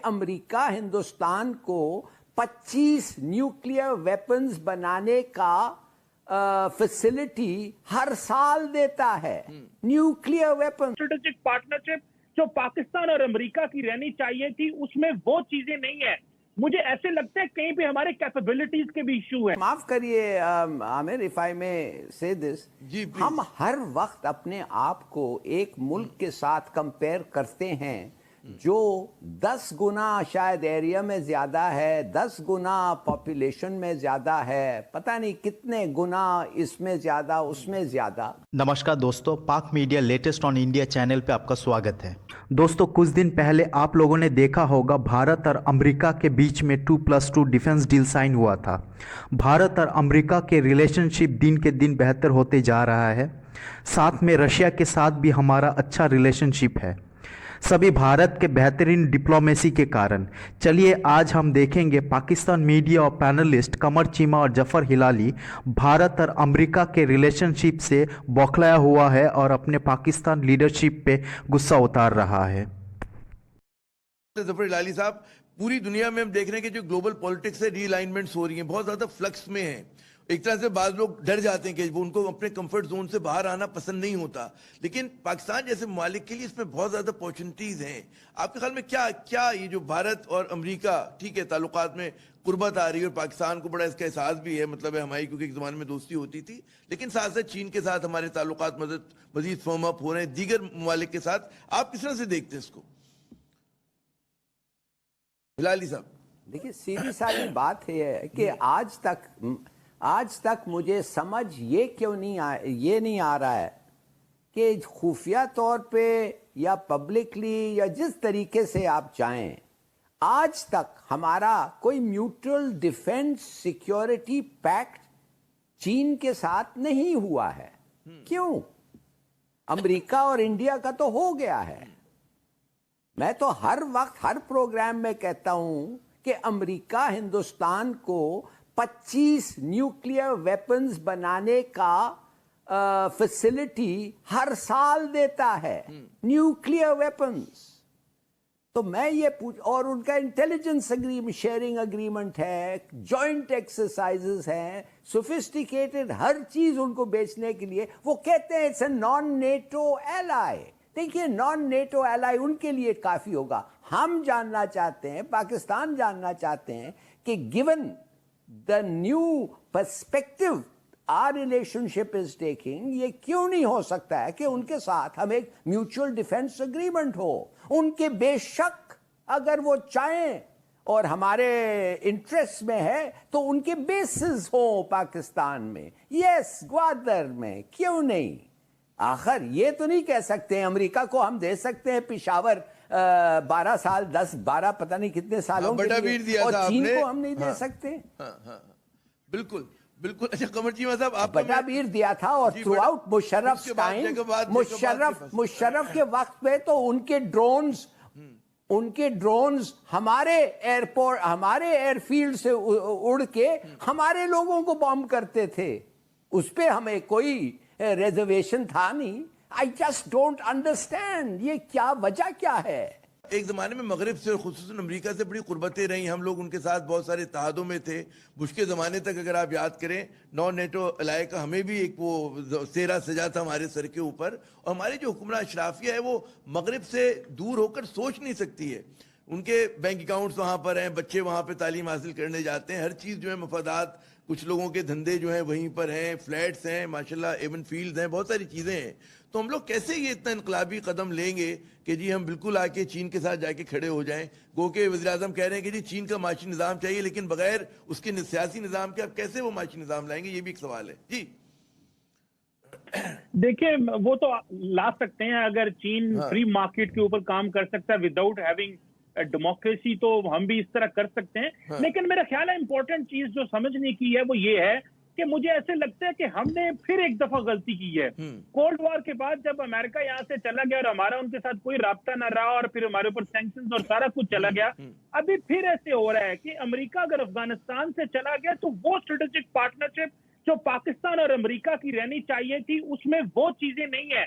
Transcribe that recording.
امریکہ ہندوستان کو 25 nuclear weapons بنانے کا فیسلٹی ہر سال دیتا ہے. نیوکلیئر ویپن اسٹریٹجک پارٹنرشپ جو پاکستان اور امریکہ کی رہنی چاہیے تھی اس میں وہ چیزیں نہیں ہیں. مجھے ایسے لگتا ہے کہیں پہ ہمارے کیپیبلٹیز کے بھی ایشو ہے. معاف کریے عامر if I may say this, ہم ہر وقت اپنے آپ کو ایک ملک کے ساتھ کمپیئر کرتے ہیں جو 10 گنا شاید ایریا میں زیادہ ہے, 10 گنا پاپولیشن میں زیادہ ہے, پتہ نہیں کتنے گنا اس میں زیادہ اس میں زیادہ. نمسکار دوستو, پاک media latest on India channel پہ آپ کا سواگت ہے. دوستو, کچھ دن پہلے آپ لوگوں نے دیکھا ہوگا بھارت اور امریکہ کے بیچ میں 2+2 ڈیفنس ڈیل سائن ہوا تھا. بھارت اور امریکہ کے ریلیشن شپ دن کے دن بہتر ہوتے جا رہا ہے. ساتھ میں رشیا کے ساتھ بھی ہمارا اچھا ریلیشن شپ ہے, سبھی بھارت کے بہترین ڈپلومیسی کے کارن. چلیے آج ہم دیکھیں گے پاکستان میڈیا اور پینلسٹ قمر چیمہ اور ظفر ہلالی بھارت اور امریکہ کے ریلیشن شپ سے بوکھلایا ہوا ہے اور اپنے پاکستان لیڈرشپ پہ غصہ اتار رہا ہے. ظفر ہلالی صاحب, پوری دنیا میں ہم دیکھ رہے ہیں کہ جو گلوبل پولیٹکس سے ری الائنمنٹس ہو رہی ہیں, بہت زیادہ فلکس میں ہیں. ایک طرح سے بعض لوگ ڈر جاتے ہیں کہ وہ ان کو اپنے کمفرٹ زون سے باہر آنا پسند نہیں ہوتا, لیکن پاکستان جیسے ممالک کے لیے اس میں بہت زیادہ اپارچونیٹیز ہیں. آپ کے خیال میں کیا یہ جو بھارت اور امریکہ, ٹھیک ہے تعلقات میں قربت آ رہی ہے اور پاکستان کو بڑا اس کا احساس بھی ہے, مطلب ہے ہماری کیونکہ ایک زمانے میں دوستی ہوتی تھی, لیکن ساتھ ساتھ چین کے ساتھ ہمارے تعلقات مزید فرم اپ ہو رہے ہیں دیگر ممالک کے ساتھ, آپ کس طرح سے دیکھتے ہیں اس کو ہلالی صاحب؟ دیکھیے سیدھی ساری بات ہے کہ آج تک مجھے سمجھ یہ نہیں آ رہا ہے کہ خفیہ طور پہ یا پبلکلی یا جس طریقے سے آپ چاہیں, آج تک ہمارا کوئی میوچل ڈیفنس سیکیورٹی پیکٹ چین کے ساتھ نہیں ہوا ہے. کیوں؟ امریکہ اور انڈیا کا تو ہو گیا ہے. میں تو ہر وقت ہر پروگرام میں کہتا ہوں کہ امریکہ ہندوستان کو 25 نیوکلیئر ویپنز بنانے کا فیسلٹی ہر سال دیتا ہے. نیوکلیئر ویپنز تو میں یہ اور ان کا انٹیلیجنس شیئرنگ اگریمنٹ ہے, جوائنٹ ایکسرسائزز ہیں, سوفسٹیکیٹڈ ہر چیز ان کو بیچنے کے لیے. وہ کہتے ہیں it's a non NATO ally. دیکھیے نان نیٹو ایلائی ان کے لیے کافی ہوگا. ہم جاننا چاہتے ہیں, پاکستان جاننا چاہتے ہیں کہ given the new perspective our relationship is taking, یہ کیوں نہیں ہو سکتا ہے کہ ان کے ساتھ ہم ایک میوچل ڈیفنس اگریمنٹ ہو. ان کے بے شک اگر وہ چاہیں اور ہمارے انٹرسٹ میں ہے تو ان کے بیسز ہوں پاکستان میں, یس گوادر میں, کیوں نہیں. آخر یہ تو نہیں کہہ سکتے ہیں امریکہ کو ہم دے سکتے ہیں پشاور 12 سال 10-12 پتہ نہیں کتنے سالوں کے لیے, اور چین کو ہم نہیں دے سکتے. بالکل بالکل. اچھا قمر چیمہ صاحب, آپ بڑا بیر دیا تھا, اور through out Musharraf time, Musharraf کے وقت پہ تو ان کے ڈرونز ہمارے ایئرپورٹ ہمارے ایئر فیلڈ سے اڑ کے ہمارے لوگوں کو بام کرتے تھے. اس پہ ہمیں کوئی ریزرویشن تھا نہیں. I just don't understand یہ کیا وجہ کیا ہے. ایک زمانے میں مغرب سے خصوصاً امریکہ سے بڑی قربتیں رہیں, ہم لوگ ان کے ساتھ بہت سارے اتحادوں میں تھے. بش کے زمانے تک اگر آپ یاد کریں نان نیٹو الائی کا ہمیں بھی ایک وہ سیرا سجا تھا ہمارے سر کے اوپر, اور ہماری جو حکمراں اشرافیہ ہے وہ مغرب سے دور ہو کر سوچ نہیں سکتی ہے. ان کے بینک اکاؤنٹس وہاں پر ہیں, بچے وہاں پہ تعلیم حاصل کرنے جاتے ہیں, ہر چیز جو ہے مفادات, کچھ لوگوں کے دھندے جو ہیں وہیں پر ہیں, فلیٹس ہیں ماشاءاللہ, ایون فیلڈز ہیں, بہت ساری چیزیں ہیں. تو ہم لوگ کیسے یہ اتنا انقلابی قدم لیں گے کہ جی ہم بالکل آ کے چین کے ساتھ جا کے کھڑے ہو جائیں؟ گو کہ وزیراعظم کہہ رہے ہیں کہ جی چین کا معاشی نظام چاہیے, لیکن بغیر اس کے سیاسی نظام کے آپ کیسے وہ معاشی نظام لائیں گے؟ یہ بھی ایک سوال ہے. جی دیکھیں وہ تو لا سکتے ہیں, اگر چین فری مارکیٹ کے اوپر کام کر سکتا ہے وداؤٹ ہیونگ ڈیموکریسی تو ہم بھی اس طرح کر سکتے ہیں. لیکن میرا خیال ہے امپورٹنٹ چیز جو سمجھنے کی ہے وہ یہ ہے کہ مجھے ایسے لگتا ہے کہ ہم نے پھر ایک دفعہ غلطی کی ہے. کولڈ وار کے بعد جب امریکہ یہاں سے چلا گیا اور ہمارا ان کے ساتھ کوئی رابطہ نہ رہا, اور پھر ہمارے اوپر سینکشنز اور سارا کچھ چلا گیا, ابھی پھر ایسے ہو رہا ہے کہ امریکہ اگر افغانستان سے چلا گیا تو وہ اسٹریٹجک پارٹنرشپ جو پاکستان اور امریکہ کی رہنی چاہیے تھی اس میں وہ چیزیں نہیں ہیں.